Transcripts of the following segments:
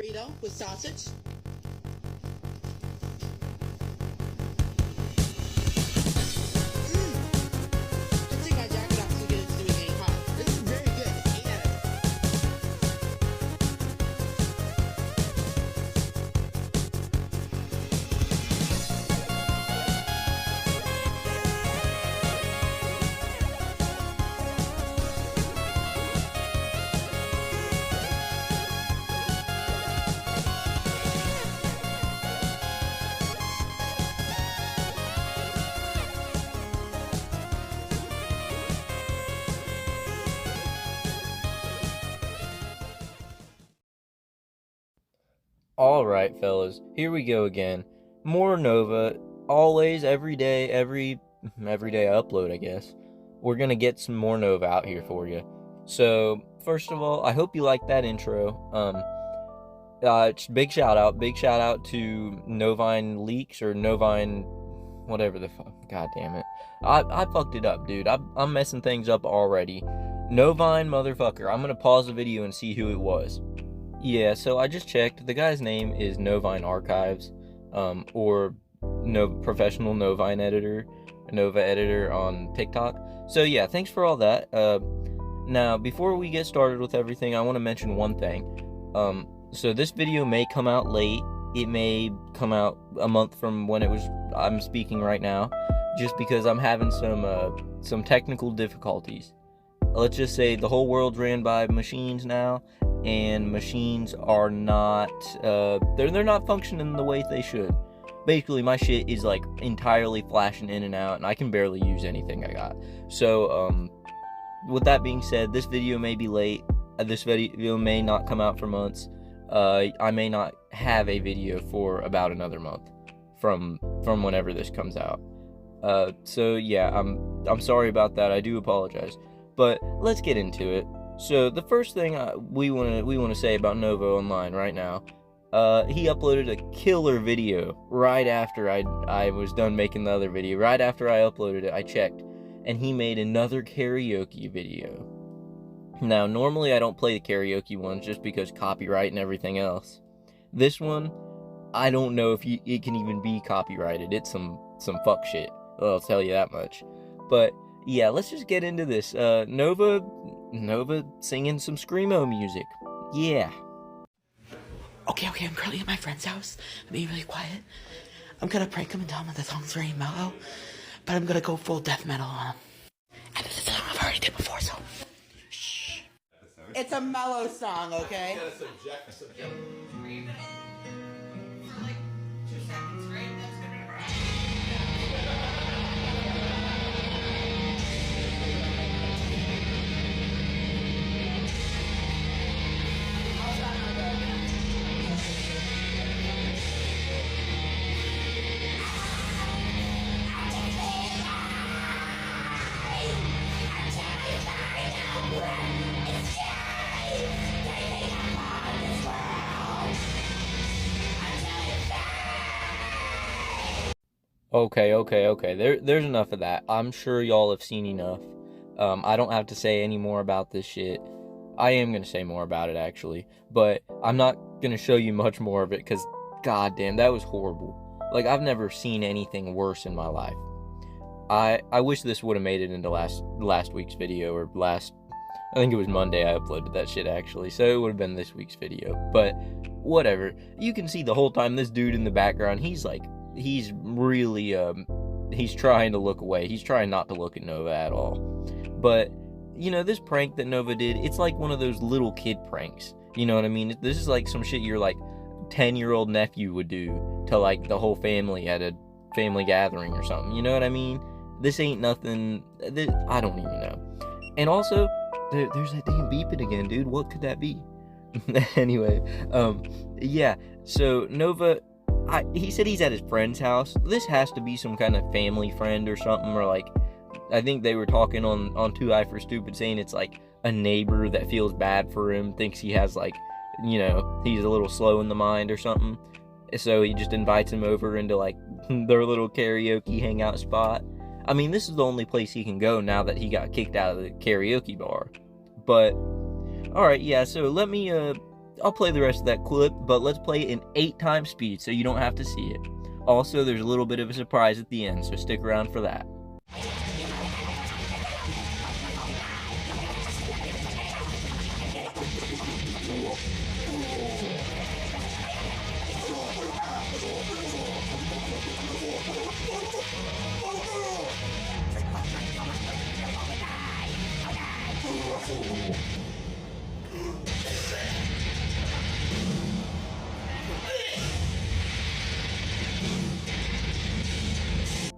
burrito with sausage. Just take my jacket off so it's doing getting hot. This is very good. 8 out Alright, fellas, here we go again. More Nova, always, every day I upload, I guess. We're gonna get some more Nova out here for you. So, first of all, I hope you like that intro. Big shout out to Novine Leaks, or Novine, whatever the fuck, god damn it. I fucked it up, dude. I'm messing things up already. Novine motherfucker, I'm gonna pause the video and see who it was. Yeah, so I just checked. The guy's name is Novine Archives, or professional Novine editor, Nova editor on TikTok. So yeah, thanks for all that. Now, before we get started with everything, I want to mention one thing. So this video may come out late. It may come out a month from when I'm speaking right now, just because I'm having some technical difficulties. Let's just say the whole world's ran by machines now, and machines are not, they're not functioning the way they should. Basically, my shit is, like, entirely flashing in and out, and I can barely use anything I got. So, with that being said, this video may be late. This video may not come out for months. I may not have a video for about another month from whenever this comes out. So yeah, I'm sorry about that. I do apologize. But let's get into it. So the first thing we want to say about Nova Online right now, he uploaded a killer video right after I was done making the other video. Right after I uploaded it, I checked, and he made another karaoke video. Now, normally I don't play the karaoke ones just because copyright and everything else. This one, I don't know if it can even be copyrighted. It's some fuck shit. I'll tell you that much. But yeah, let's just get into this. Nova singing some screamo music. Yeah. Okay, I'm currently at my friend's house. I'm being really quiet. I'm gonna prank him and tell him the song's very mellow, but I'm gonna go full death metal on him. And this is a song I've already did before, so shh. It's a mellow song, okay? You gotta subject. Breathe it in for like 2 seconds, right? That's gonna be right. Okay. There's enough of that. I'm sure y'all have seen enough. I don't have to say any more about this shit. I am gonna say more about it, actually, but I'm not gonna show you much more of it, because goddamn, that was horrible. Like, I've never seen anything worse in my life. I wish this would have made it into last week's video, or I think it was Monday I uploaded that shit, actually, so it would have been this week's video. But whatever. You can see the whole time this dude in the background, he's really he's trying to look away. He's trying not to look at Nova at all. But you know, this prank that Nova did, it's like one of those little kid pranks. You know what I mean? This is like some shit your like 10-year-old nephew would do to like the whole family at a family gathering or something. You know what I mean? This ain't nothing. I don't even know. And also, there's that damn beeping again, dude. What could that be? Anyway, yeah. So Nova, he said he's at his friend's house. This has to be some kind of family friend or something, or like, I think they were talking on Too High for Stupid, saying it's like a neighbor that feels bad for him, thinks he has like, you know, he's a little slow in the mind or something. So he just invites him over into like their little karaoke hangout spot. I mean, this is the only place he can go now that he got kicked out of the karaoke bar. But, alright, yeah, so let me, I'll play the rest of that clip, but let's play it in 8 times speed so you don't have to see it. Also, there's a little bit of a surprise at the end, so stick around for that.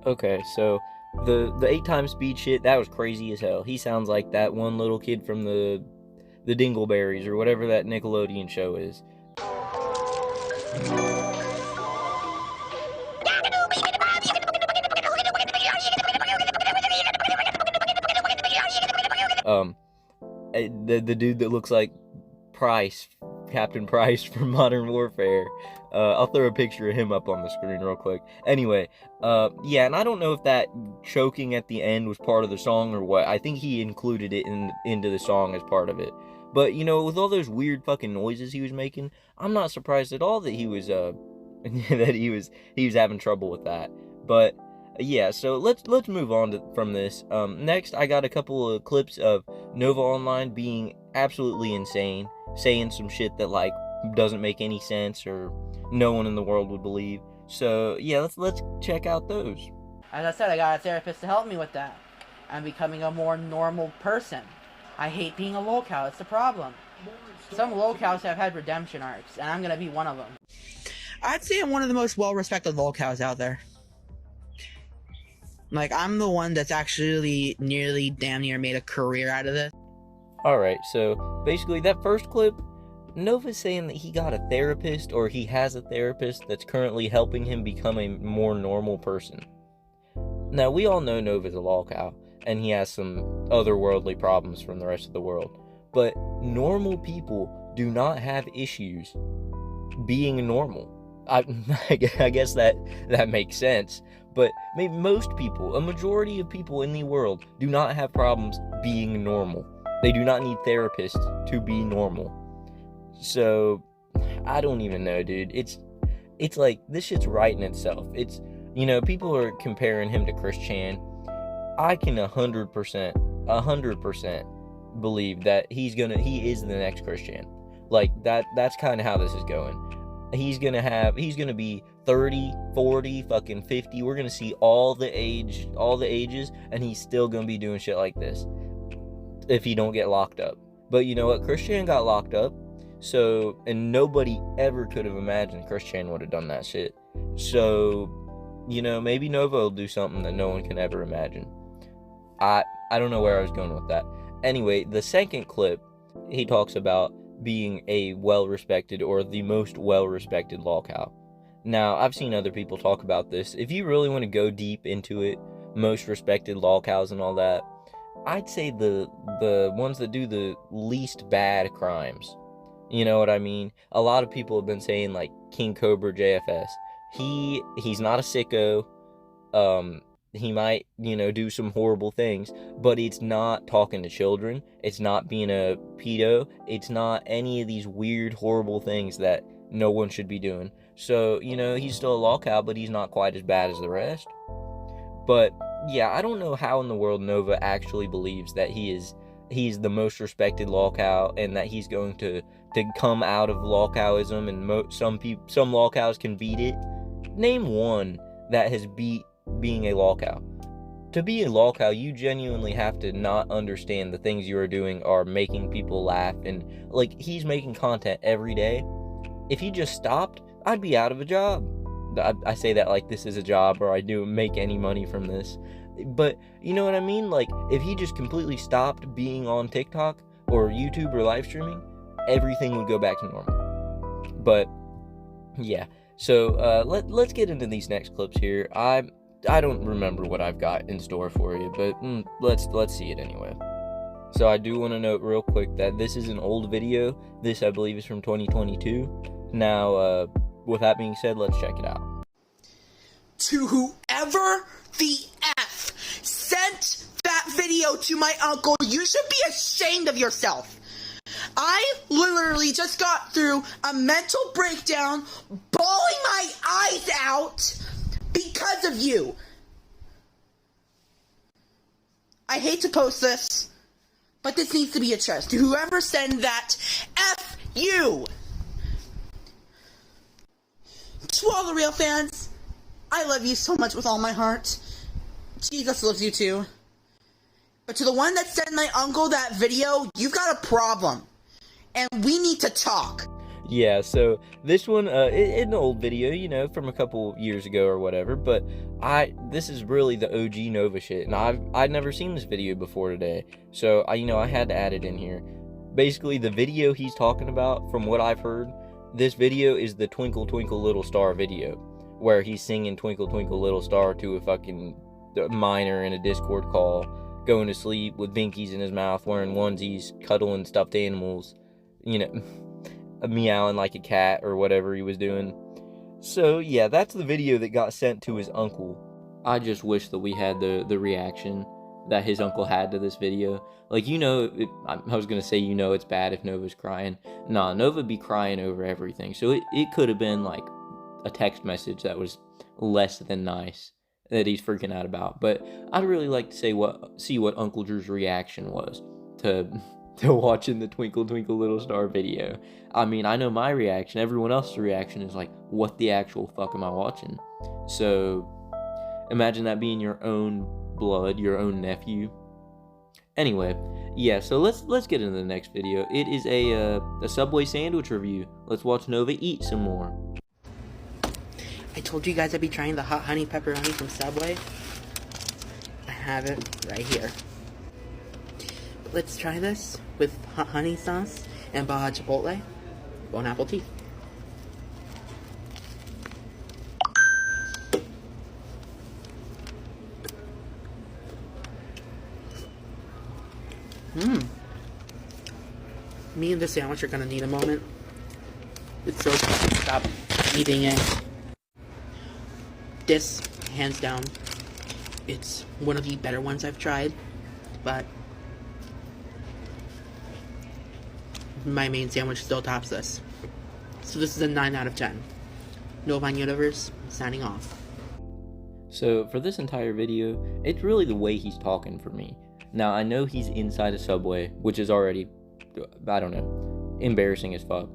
Okay, so the 8 times speed shit, that was crazy as hell. He sounds like that one little kid from the Dingleberries or whatever that Nickelodeon show is. The dude that looks like Price, Captain Price from Modern Warfare. I'll throw a picture of him up on the screen real quick. Anyway, yeah, and I don't know if that choking at the end was part of the song or what. I think he included it into the song as part of it. But, you know, with all those weird fucking noises he was making, I'm not surprised at all that he was, that he was having trouble with that. But, yeah, so let's move on from this. Next, I got a couple of clips of Nova Online being absolutely insane, saying some shit that, like, doesn't make any sense or no one in the world would believe. So, yeah, let's check out those. As I said, I got a therapist to help me with that. I'm becoming a more normal person. I hate being a lolcow, it's the problem. Some lolcows have had redemption arcs, and I'm gonna be one of them. I'd say I'm one of the most well-respected lolcows out there. Like, I'm the one that's actually nearly damn near made a career out of this. Alright, so basically that first clip, Nova's saying that he got a therapist, or he has a therapist that's currently helping him become a more normal person. Now, we all know Nova's a lolcow, and he has some otherworldly problems from the rest of the world. But normal people do not have issues being normal. I guess that makes sense. But maybe most people, a majority of people in the world, do not have problems being normal. They do not need therapists to be normal. So, I don't even know, dude. It's like, this shit's right in itself. It's, you know, people are comparing him to Chris Chan. I can 100% believe that he is the next Chris Chan. Like, that's kind of how this is going. He's gonna be 30, 40, fucking 50. We're gonna see all the ages, and he's still gonna be doing shit like this if he don't get locked up. But you know what? Chris Chan got locked up, so, and nobody ever could have imagined Chris Chan would have done that shit. So, you know, maybe Nova will do something that no one can ever imagine. I don't know where I was going with that. Anyway, the second clip, he talks about being a well-respected, or the most well-respected lolcow. Now, I've seen other people talk about this. If you really want to go deep into it, most respected lolcows and all that, I'd say the ones that do the least bad crimes. You know what I mean? A lot of people have been saying, like, King Cobra JFS. He's not a sicko. He might, you know, do some horrible things, but it's not talking to children. It's not being a pedo. It's not any of these weird, horrible things that no one should be doing. So, you know, he's still a lolcow, but he's not quite as bad as the rest. But, yeah, I don't know how in the world Nova actually believes that he's the most respected lolcow, and that he's going to come out of lolcowism, and some lolcows can beat it. Name one that has beat being a lolcow. To be a lolcow, you genuinely have to not understand the things you are doing are making people laugh, and, like, he's making content every day. If he just stopped, I'd be out of a job. I say that like this is a job, or I do make any money from this. But, you know what I mean? Like, if he just completely stopped being on TikTok, or YouTube, or live streaming, everything would go back to normal. But, yeah. So, let's get into these next clips here. I don't remember what I've got in store for you, but let's see it anyway. So I do want to note real quick that this is an old video. This, I believe, is from 2022. Now, with that being said, let's check it out. To whoever the F sent that video to my uncle, you should be ashamed of yourself. I literally just got through a mental breakdown, bawling my eyes out because of you. I hate to post this, but this needs to be addressed. To whoever sent that, F you! To all the real fans, I love you so much with all my heart. Jesus loves you too. But to the one that sent my uncle that video, you've got a problem. And we need to talk. Yeah, so this one, it's an old video, you know, from a couple years ago or whatever, but this is really the OG Nova shit, and I'd never seen this video before today, so I had to add it in here. Basically, the video he's talking about, from what I've heard, this video is the Twinkle Twinkle Little Star video, where he's singing Twinkle Twinkle Little Star to a fucking minor in a Discord call, going to sleep with binkies in his mouth, wearing onesies, cuddling stuffed animals, meowing like a cat or whatever he was doing. So yeah, that's the video that got sent to his uncle. I just wish that we had the reaction that his uncle had to this video. Like, I was gonna say, it's bad if Nova's crying. Nah, Nova be crying over everything. So it could have been like a text message that was less than nice that he's freaking out about. But I'd really like to see what Uncle Drew's reaction was to watching the Twinkle Twinkle Little Star video. I mean, I know my reaction. Everyone else's reaction is like, what the actual fuck am I watching? So imagine that being your own blood, your own nephew. Anyway, yeah, so let's get into the next video. It is a Subway sandwich review. Let's watch Nova eat some more. I told you guys I'd be trying the hot honey pepperoni from Subway. I have it right here. Let's try this with hot honey sauce and Baja Chipotle. Bon appetit. Me and this sandwich are gonna need a moment. It's so stop eating it. This, hands down, it's one of the better ones I've tried, but my main sandwich still tops this. So this is a 9 out of 10. Novine Universe, signing off. So for this entire video, it's really the way he's talking for me. Now, I know he's inside a Subway, which is already, I don't know, embarrassing as fuck.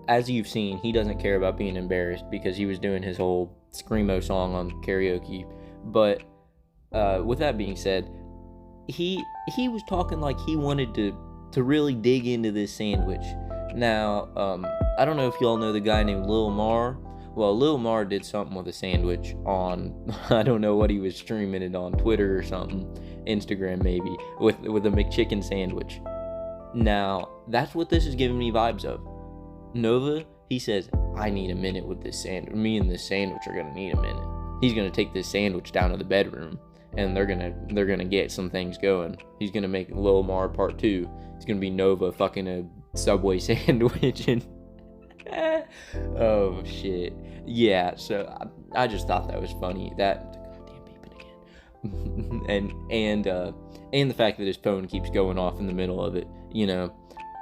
As you've seen, he doesn't care about being embarrassed because he was doing his whole Screamo song on karaoke. But with that being said, he was talking like he wanted to really dig into this sandwich. Now, I don't know if y'all know the guy named Lil Mar. Well, Lil Mar did something with a sandwich on, I don't know what he was streaming it on, Twitter or something, Instagram maybe, with a McChicken sandwich. Now, that's what this is giving me vibes of. Nova, he says, I need a minute with this sandwich. Me and this sandwich are gonna need a minute. He's gonna take this sandwich down to the bedroom, and they're gonna get some things going. He's gonna make Lil Mar Part 2. It's gonna be Nova fucking a Subway sandwich and oh shit. Yeah, so I just thought that was funny. That goddamn beeping again. and the fact that his phone keeps going off in the middle of it,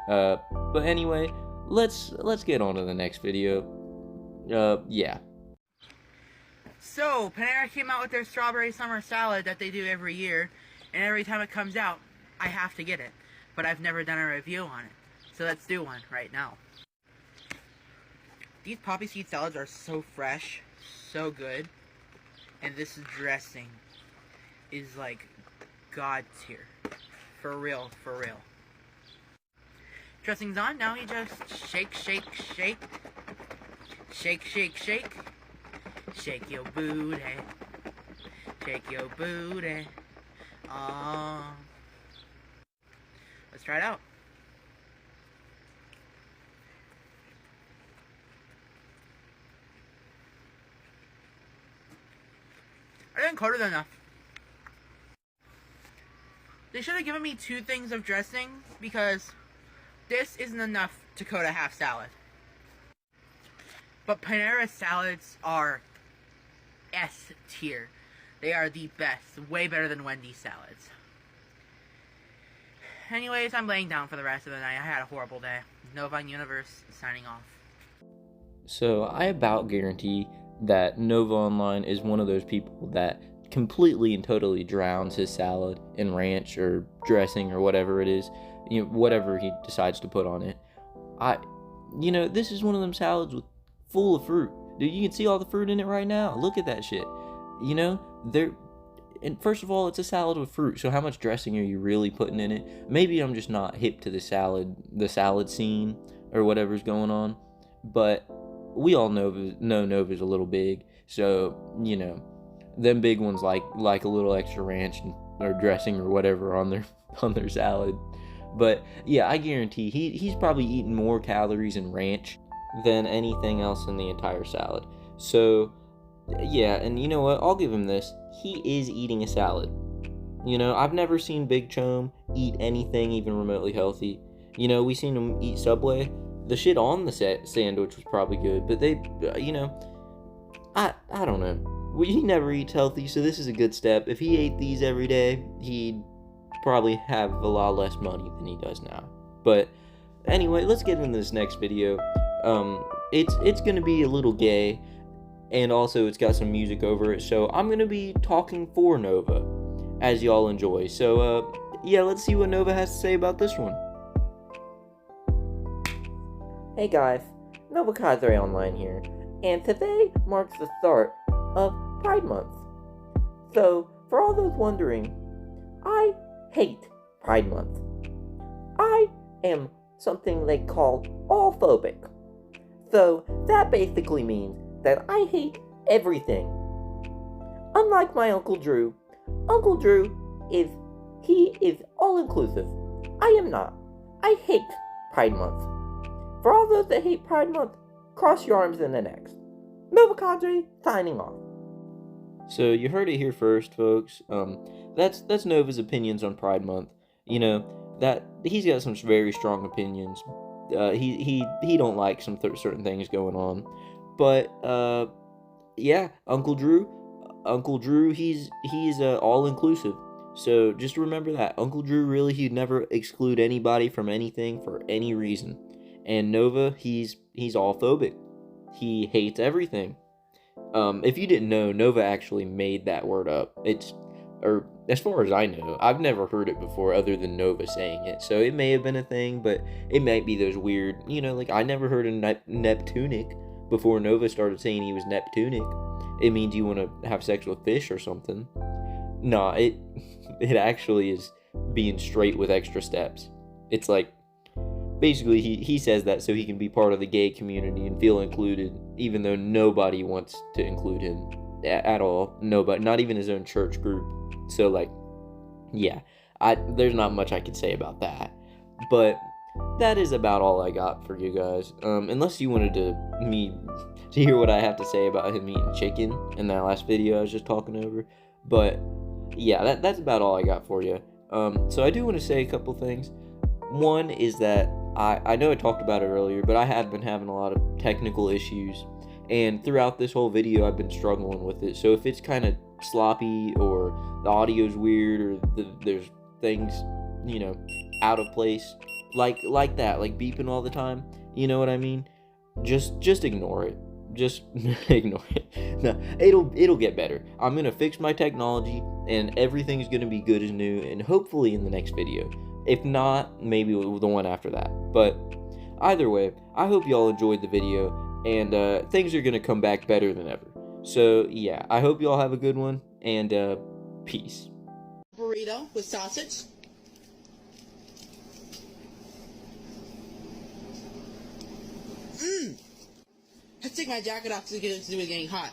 but anyway, let's get on to the next video. Yeah. So, Panera came out with their strawberry summer salad that they do every year, and every time it comes out, I have to get it. But I've never done a review on it. So let's do one right now. These poppy seed salads are so fresh, so good, and this dressing is like God tier. For real, for real. Dressing's on, now you just shake, shake, shake. Shake, shake, shake. Shake your booty. Shake your booty. Let's try it out. I didn't coat it enough. They should have given me 2 things of dressing because this isn't enough to coat a half salad. But Panera salads are S tier. They are the best. Way better than Wendy's salads. anyways, I'm laying down for the rest of the night. I had a horrible day. Novine Universe signing off. So I about guarantee that Nova Online is one of those people that completely and totally drowns his salad in ranch or dressing or whatever it is, whatever he decides to put on it. This is one of them salads full of fruit. Dude, you can see all the fruit in it right now. Look at that shit. And first of all, it's a salad with fruit, so how much dressing are you really putting in it? Maybe I'm just not hip to the salad scene or whatever's going on, but we all know Nova's a little big, so, them big ones like a little extra ranch or dressing or whatever on their salad. But yeah, I guarantee he's probably eating more calories in ranch than anything else in the entire salad. So yeah, and you know what? I'll give him this. He is eating a salad. I've never seen Big Chome eat anything even remotely healthy. We seen him eat Subway. The shit on the sandwich was probably good, but they, I don't know. He never eats healthy, so this is a good step. If he ate these every day, he'd probably have a lot less money than he does now. But anyway, let's get into this next video. It's gonna be a little gay, and also it's got some music over it, so I'm gonna be talking for Nova, as y'all enjoy. So yeah, let's see what Nova has to say about this one. Hey guys, Nova Cadre Online here, and today marks the start of Pride Month. So, for all those wondering, I hate Pride Month. I am something they call all-phobic. So, that basically means that I hate everything. Unlike my Uncle Drew is all-inclusive. I am not. I hate Pride Month. For all those that hate Pride Month, cross your arms in the next. Nova Cadre, signing off. So you heard it here first, folks. That's Nova's opinions on Pride Month. That he's got some very strong opinions. He don't like some certain things going on, but yeah, Uncle Drew, he's all inclusive. So just remember that Uncle Drew he'd never exclude anybody from anything for any reason. And Nova, he's all phobic. He hates everything. If you didn't know, Nova actually made that word up. Or as far as I know, I've never heard it before other than Nova saying it. So it may have been a thing, but it might be those weird, like I never heard of Neptunic before Nova started saying he was Neptunic. It means you want to have sex with fish or something. Nah, it actually is being straight with extra steps. It's like, basically, he says that so he can be part of the gay community and feel included, even though nobody wants to include him at all. Nobody, not even his own church group. So, like, yeah, there's not much I could say about that. But that is about all I got for you guys. Unless you wanted to hear what I have to say about him eating chicken in that last video I was just talking over. But yeah, that's about all I got for you. So I do want to say a couple things. One is that I know I talked about it earlier, but I have been having a lot of technical issues, and throughout this whole video I've been struggling with it. So if it's kind of sloppy, or the audio's weird, or there's things, out of place, like that, like beeping all the time, you know what I mean? Just ignore it. Just ignore it. No, it'll get better. I'm gonna fix my technology, and everything's gonna be good as new, and hopefully in the next video. If not, maybe the one after that. But either way, I hope y'all enjoyed the video, and things are gonna come back better than ever. So yeah, I hope y'all have a good one, and peace. Burrito with sausage. Let's take my jacket off to get it to do with getting hot.